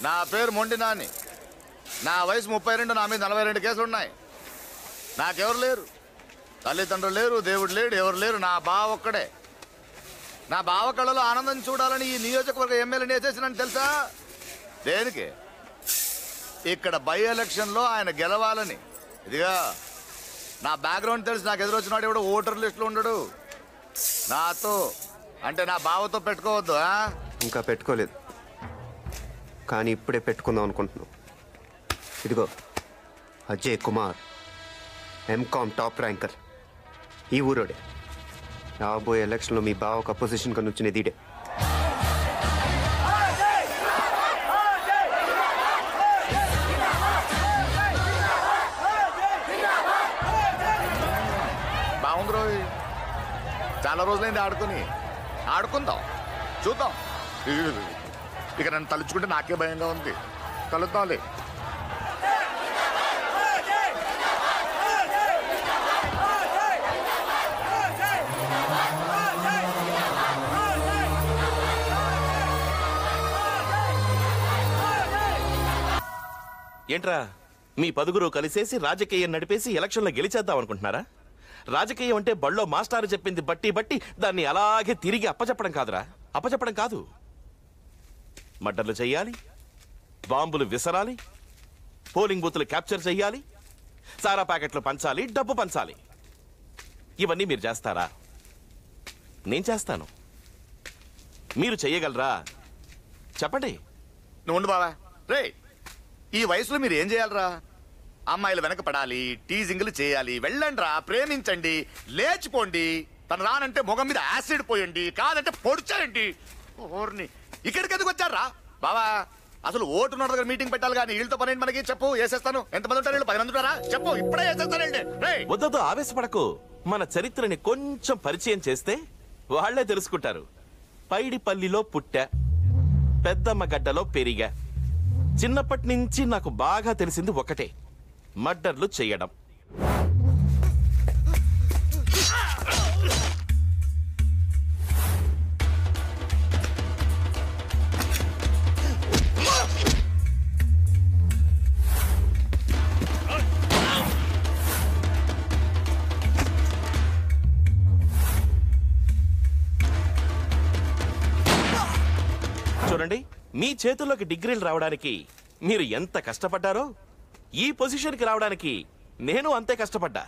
నా పేరు మొండి నాని. నా వయసు 32, నా మీద 42 కేసులు ఉన్నాయి. నాకెవరు లేరు, తల్లిదండ్రులు లేరు, దేవుడు లేడు, ఎవరు లేరు. నా బావ ఒక్కడే. నా బావ కళ్ళలో ఆనందం చూడాలని ఈ నియోజకవర్గ ఎమ్మెల్యేని వేసేసినని తెలుసా? దేనికి? ఇక్కడ బై ఎలక్షన్లో ఆయన గెలవాలని. ఇదిగా నా బ్యాక్గ్రౌండ్ తెలుసు. నాకు ఎదురొచ్చినాడు ఎవడో ఓటర్ లిస్టులో ఉండడు. నాతో అంటే నా బావతో పెట్టుకోవద్దు. ఇంకా పెట్టుకోలేదు, కానీ ఇప్పుడే పెట్టుకుందాం అనుకుంటున్నాం. ఇదిగో Ajay Kumar, MCom top ranker, ఈ ఊరోడే. రాబోయే ఎలక్షన్లో మీ బావ ఒక అపోజిషన్ గా నుంచునే దీడే. బాగుంది రోజు, చాలా రోజులైంది ఆడుకుందాం, చూద్దాం. ఇక నన్ను తలుచుకుంటే నాకే భయంగా ఉంది. కలుద్దాంలే. ఏంట్రా మీ 10 కలిసేసి రాజకీయం నడిపేసి ఎలక్షన్లో గెలిచేద్దాం అనుకుంటున్నారా? రాజకీయం అంటే బళ్ళో మాస్టారు చెప్పింది బట్టి దాన్ని అలాగే తిరిగి అప్పచెప్పడం కాదురా. అప్పచెప్పడం కాదు, మర్డర్లు చెయ్యాలి, బాంబులు విసరాలి, పోలింగ్ బూత్లు క్యాప్చర్ చెయ్యాలి, సారా ప్యాకెట్లు పంచాలి, డబ్బు పంచాలి. ఇవన్నీ మీరు చేస్తారా? నేను చేస్తాను. మీరు చెయ్యగలరా? చెప్పండి. నువ్వు బావా రే, ఈ వయసులో మీరు ఏం చేయాలరా? అమ్మాయిలు వెనక పడాలి, టీజింగ్లు చేయాలి. వెళ్ళండి రా, ప్రేమించండి, లేచిపోండి. తను రానంటే ముఖం మీద యాసిడ్ పోయండి, కాదంటే పొడిచాయండి. ఓర్ని ఇక్కడికి ఎందుకు వచ్చారా బావా? అసలు ఓటున్న దగ్గర మీటింగ్ పెట్టాలి కానీ వీళ్ళతో పని మనకి చెప్పు. వేసేస్తాను. ఎంతమంది ఉంటారు? 10 మంది ఉంటారా? చెప్పు, ఇప్పుడే వేసేస్తానండి. వద్దు, ఆవేశపడకు. మన చరిత్రని కొంచెం పరిచయం చేస్తే వాళ్లే తెలుసుకుంటారు. పైడిపల్లిలో పుట్టా, పెద్దమ్మ గడ్డలో పెరిగా. చిన్నప్పటి నుంచి నాకు బాగా తెలిసింది ఒకటే, మర్డర్లు చెయ్యడం. చూడండి, మీ చేతుల్లోకి డిగ్రీలు రావడానికి మీరు ఎంత కష్టపడ్డారో, ఈ పొజిషన్కి రావడానికి నేను అంతే కష్టపడ్డా.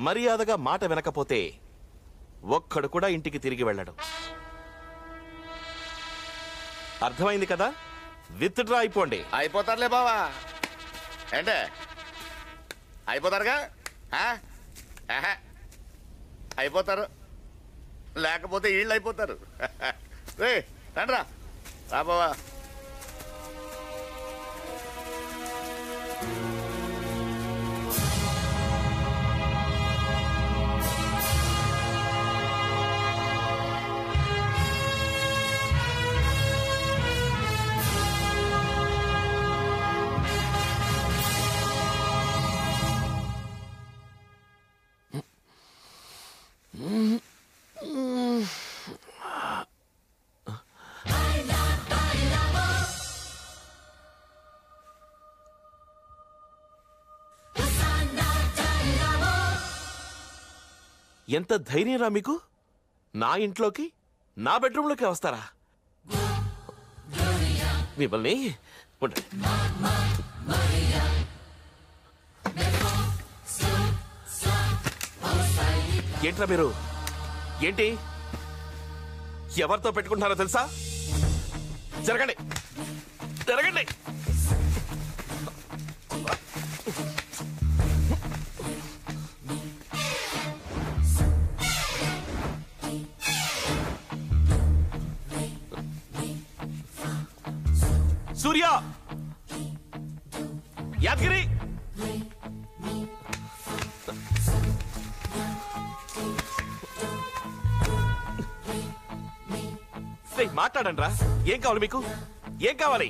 మర్యాదగా మాట వినకపోతే ఒక్కడు కూడా ఇంటికి తిరిగి వెళ్ళడు. అర్థమైంది కదా? విత్డ్రా అయిపోండి. అయిపోతారులే బావా. ఏంటే అయిపోతారుగా? అయిపోతారు, లేకపోతే వీళ్ళు అయిపోతారు. రే రండ్రా, రా బావా. ఎంత ధైర్యంరా మీకు? నా ఇంట్లోకి, నా బెడ్రూమ్లోకి వస్తారా? మిమ్మల్ని ఏంట్రా మీరు? ఏంటి ఎవరితో పెట్టుకుంటున్నారో తెలుసా? జరగండి, జరగండి. సూర్య, యాదగిరి, మాట్లాడండ్రా. ఏం కావాలి మీకు? ఏం కావాలి?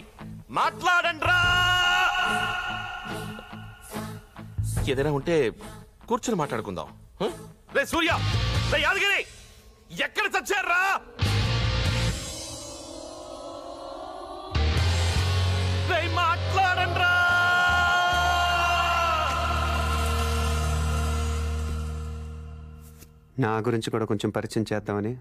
మాట్లాడండ్రా. ఏదైనా ఉంటే కూర్చొని మాట్లాడుకుందాం. రే సూర్య, రే యాదగిరి, ఎక్కడ చచ్చారా? నా గురించి కూడా కొంచెం పరిచయం చేద్దామని.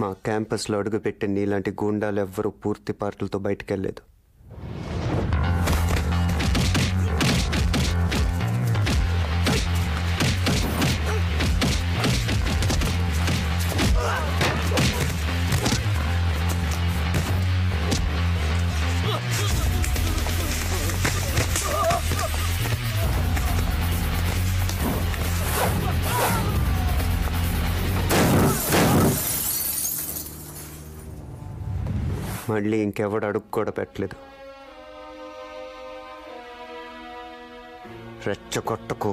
మా క్యాంపస్లో అడుగుపెట్టే నీలాంటి గూండాలు ఎవ్వరూ పూర్తి పార్టీలతో బయటికి వెళ్ళలేదు. మళ్ళీ ఇంకెవడు అడుగు కూడా పెట్టలేదు. రెచ్చగొట్టకు.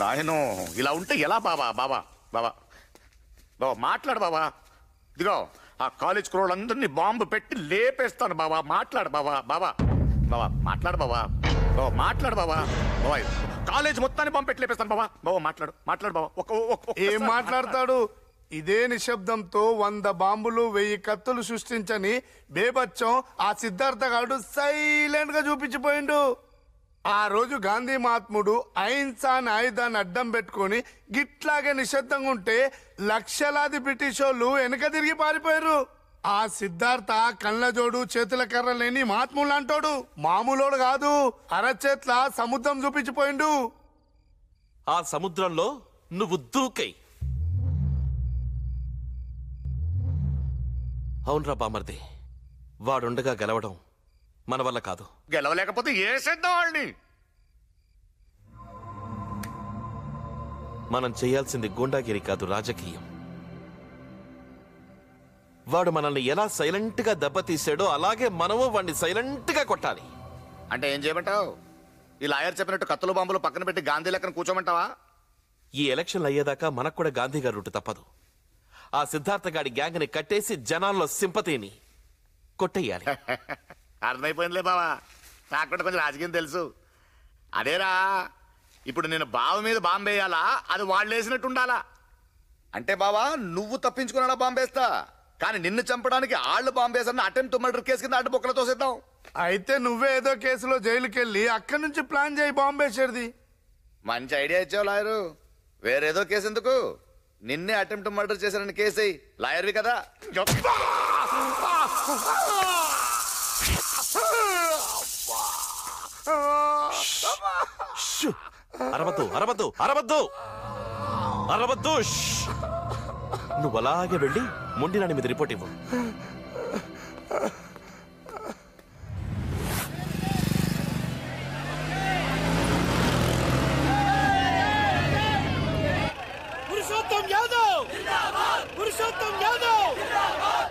నాయనో ఇలా ఉంటే ఎలా బాబా? బాబా బాబా బాబా మాట్లాడు బాబా. ఇదిగో ఆ కాలేజ్ కుర్రోళ్ళందరినీ బాంబు పెట్టి లేపేస్తాను బాబా. మాట్లాడు బాబా. బాబా బాబా మాట్లాడు బాబా. బాబా మాట్లాడు బాబా. బాబా కాలేజ్ మొత్తాన్ని బాంబు పెట్టి లేపేస్తాను బాబా. బాబా మాట్లాడు. మాట్లాడు బాబా. ఏం మాట్లాడతాడు? ఇదే నిశ్శబ్దంతో 100 బాంబులు 1000 కత్తులు సృష్టించని బేబచ్చం ఆ సిద్ధార్థ గాడు సైలెంట్ గా చూపించిపోయిండు. ఆ రోజు గాంధీ మహాత్ముడు అహింసా అనే ఆయుధాన్ని అడ్డం పెట్టుకొని గిట్లాగే నిశ్శబ్దంగా ఉంటే లక్షలాది బ్రిటిష్ వాళ్ళు వెనక తిరిగి పారిపోయారు. ఆ సిద్ధార్థ కళ్ళజోడు చేతుల కర్ర లేని మహాత్ములు అంటాడు. మామూలోడు కాదు, అరచేట్ల సముద్రం చూపించిపోయిండు. ఆ సముద్రంలో నువ్వు దూకై. అవునరా బామర్ది, వాడుండగా గెలవడం మన వల్ల కాదు. గెలవలేకపోతే ఏసేద్దాం వాళ్ళని. మనం చేయాల్సింది గూండాగిరి కాదు, రాజకీయం. వాడు మనల్ని ఎలా సైలెంట్ గా దెబ్బతీసాడో అలాగే మనము వాడిని సైలెంట్ గా కొట్టాలి. అంటే ఏం చేయమంటావు? ఈ లాయర్ చెప్పినట్టు కత్తులు బాంబులు పక్కన పెట్టి గాంధీ లెక్కన కూర్చోమంటావా? ఈ ఎలక్షన్లు అయ్యేదాకా మనకు కూడా గాంధీ గారి రూటు తప్పదు. ఆ సిద్ధార్థ గాడి గ్యాంగ్ ని కట్టేసి జనాల్లో సింపతిని కొట్టేయాలి. అర్థమైపోయిందిలే బావా, నాకు కూడా కొంచెం రాజకీయం తెలుసు. అదేరా, ఇప్పుడు నేను బావ మీద బాంబేయాలా, అది వాళ్ళు వేసినట్టు ఉండాలా? అంటే బావా నువ్వు తప్పించుకున్నా బాంబేస్తా, కానీ నిన్ను చంపడానికి ఆళ్ళు బాంబేసన్న అటెంప్ట్ మర్డర్ కేసు కింద అడ్డు బొక్కలతో తోసేద్దాం. అయితే నువ్వే ఏదో కేసులో జైలుకి వెళ్ళి అక్కడి నుంచి ప్లాన్ చేయి బాంబేసేది. మంచి ఐడియా ఇచ్చావు లాయరు. వేరేదో కేసు ఎందుకు, నిన్నే అటెంప్ట్ మర్డర్ చేశారని కేసు లాయర్వి కదా. అరవద్దు అరవద్దు అరవద్దు అరవద్దు. నువ్వు అలాగే వెళ్ళి మొండినాని మీద రిపోర్ట్ ఇవ్వు. పురుషోత్తం యాదవ్ జిందాబాద్! పురుషోత్తం యాదవ్ జిందాబాద్!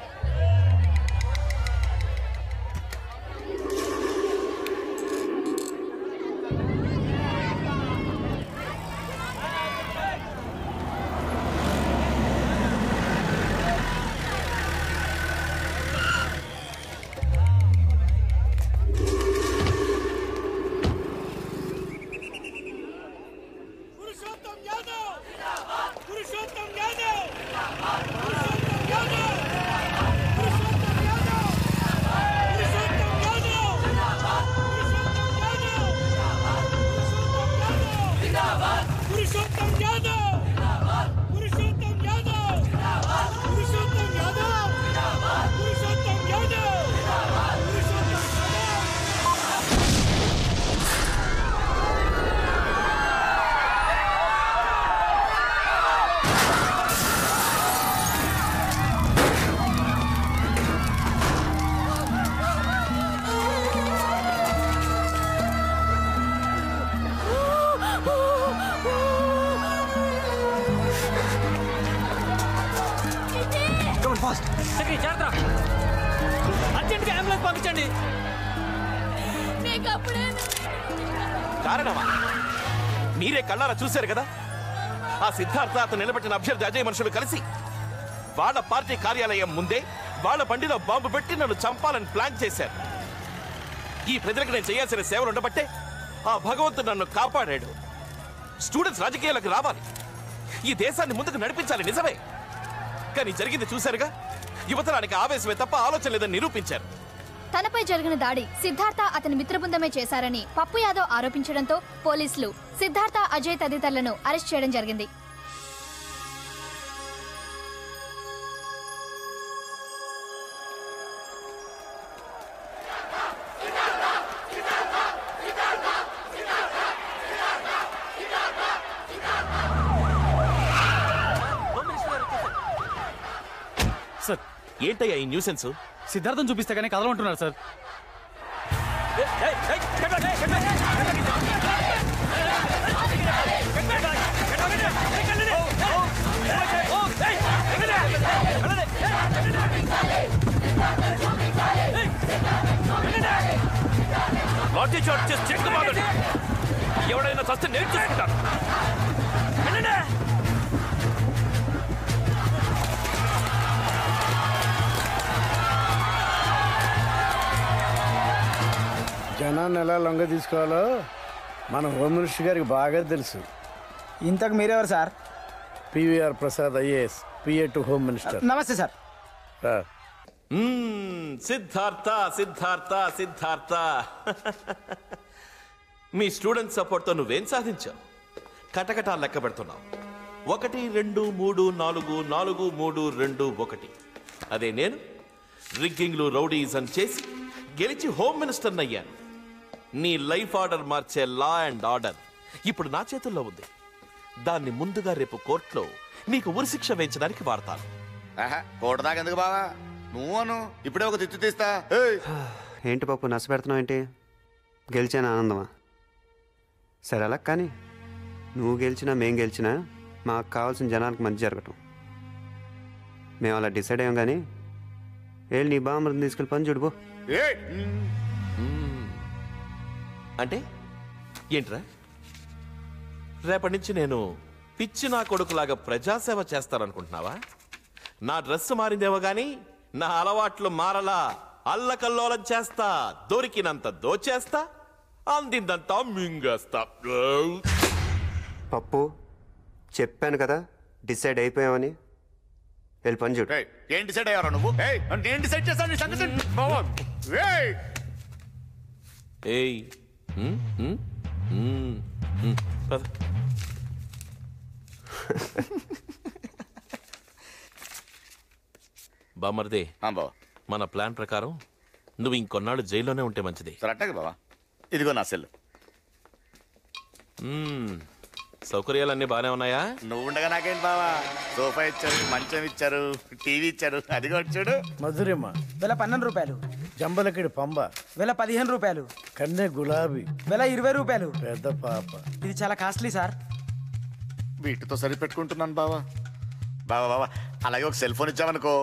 అర్జెంట్గా అంబులెన్స్ పంపించండి. కారణమా మీరే కళ్ళారా చూశారు కదా. ఆ సిద్ధార్థ అతను నిలబెట్టిన అభ్యర్థి అజయ్ మనుషులు కలిసి వాళ్ళ పార్టీ కార్యాలయం ముందే వాళ్ళ బండిలో బాంబు పెట్టి నన్ను చంపాలని ప్లాన్ చేశారు. ఈ ప్రజలకు నేను చేయాల్సిన సేవలు ఉండబట్టే ఆ భగవంతుడు నన్ను కాపాడాడు. స్టూడెంట్స్ రాజకీయాలకు రావాలి, ఈ దేశాన్ని ముందుకు నడిపించాలి నిజమే. కానీ జరిగింది చూశారుగా. యువతరానికి ఆవేశమే తప్ప ఆలోచన లేదని నిరూపించారు. తనపై జరిగిన దాడి సిద్ధార్థ అతని మిత్రబృందమే చేశారని పప్పు యాదవ్ ఆరోపించడంతో పోలీసులు సిద్ధార్థ, అజయ్ తదితరులను అరెస్ట్ చేయడం జరిగింది. సార్, ఏంటయ్యా ఈ న్యూసెన్స్? సిద్ధార్థం చూపిస్తే కానీ కదలమంటున్నారు సార్. లాఠీ చార్జ్ చేసి చెక్ బాగండి. ఎవడైనా చస్తే నేను చూసుకుంటాను. జనాన్ని ఎలా లొంగ తీసుకోవాలో మన హోమ్ మినిస్టర్ గారికి బాగా తెలుసు. ఇంతకు మీరెవరు sir? PVR Prasad IAS, PA to home minister. నమస్తే సార్. సిద్ధార్థ సిద్ధార్థ సిద్ధార్థ మీ స్టూడెంట్ సపోర్ట్తో నువ్వేం సాధించావు? కటకటా లెక్క పెడుతున్నావు. 1 2 3 4 4 3 2 1. అదే నేను రిగ్గింగ్లు రౌడీజం చేసి గెలిచి హోమ్ మినిస్టర్ అయ్యాను. నీ లైఫ్ ఆర్డర్ మార్చే లా అండ్ ఆర్డర్ ఇప్పుడు నా చేతుల్లో ఉంది. దాన్ని ముందుగా రేపు కోర్టులో నీకు ఉరిశిక్ష వేయించడానికి వాడతాను. కోట దాకెందుకు బావా, నువ్వు అను ఇప్పుడే ఒక తిట్టు తీస్తా. ఏంటి పప్పు నష్టపెడుతున్నావు ఏంటి? గెలిచాను ఆనందమా? సరే అలా కానీ నువ్వు గెలిచినా మేం గెలిచినా మాకు కావాల్సిన జనానికి మంచి జరగటం. మేము అలా డిసైడ్ అయ్యాం. కానీ వెళ్ళి నీ బామ్మని తీసుకెళ్ళి పని చూడుకో. అంటే ఏంట్రా? రేపటి నుంచి నేను పిచ్చి నా కొడుకులాగా ప్రజాసేవ చేస్తాననుకుంటున్నావా? నా డ్రెస్ మారిందేమో గాని నా అలవాట్లు మారలా. అల్లకల్లోలం చేస్తా, దొరికినంత దోచేస్తా, అందిందంతా మింగేస్తా. పప్పు చెప్పాను కదా డిసైడ్ అయిపోయామని. వెళ్ళి పని చూడు. ఏం డిసైడ్ అయ్యారా నువ్వు? నేను డిసైడ్ చేస్తాను నీ సంగతి. ఏయ్ పద. బామర్దే, బావా మన ప్లాన్ ప్రకారం నువ్వు ఇంకొన్నాళ్ళు జైల్లోనే ఉంటే మంచిది. సరే అట్టాగే బావా. ఇదిగో నా సెల్. సౌకర్యాలన్నీ బాగానే ఉన్నాయా? నువ్వు ఉండగా నాకేంటి బావా, సోఫా ఇచ్చారు, మంచం ఇచ్చారు, టీవీ ఇచ్చారు. అది కూడా చూడు. మధురిమ వెల 12 రూపాయలు. జంబలకిడి పంబ వెల 15 రూపాయలు. కన్నె గులాబీ వెల 20 రూపాయలు. పెద్ద పాప. ఇది చాలా కాస్ట్లీ సార్. వీటితో సరిపెట్టుకుంటున్నాను బావా. బావా బావా అలాగే ఒక సెల్ ఫోన్ ఇచ్చావనుకో,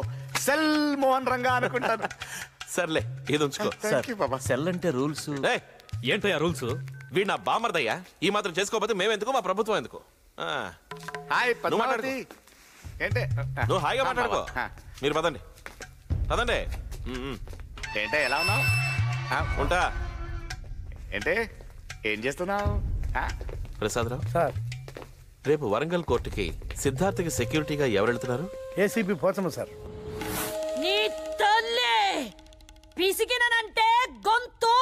సెల్ మోహన్ రంగా అనుకుంటాను. సర్లే, ఇది ఉంచుకో. సెల్ అంటే రూల్స్ ఏంటయ్యా? రూల్స్ వీడు నా బామర్దయ్యా. ఈ మాత్రం చేసుకోకపోతే మేమెందుకు, మా ప్రభుత్వం ఎందుకు? హాయ్ నువ్వు పద్మావతి. ఏంటే నువ్వు హాయిగా మాట్లాడుకో. మీరు పదండి పదండి. ఏంటే ఎలా ఉన్నావు? ఉంటా. ఏంటే ఏం చేస్తున్నావు? ప్రసాదరావు సార్, రేపు వరంగల్ కోర్టుకి సిద్ధార్థకి సెక్యూరిటీగా ఎవరు వెళ్తున్నారు? ACP Pochamma sir. నీ తల్లి పిసికినంటే గొంతు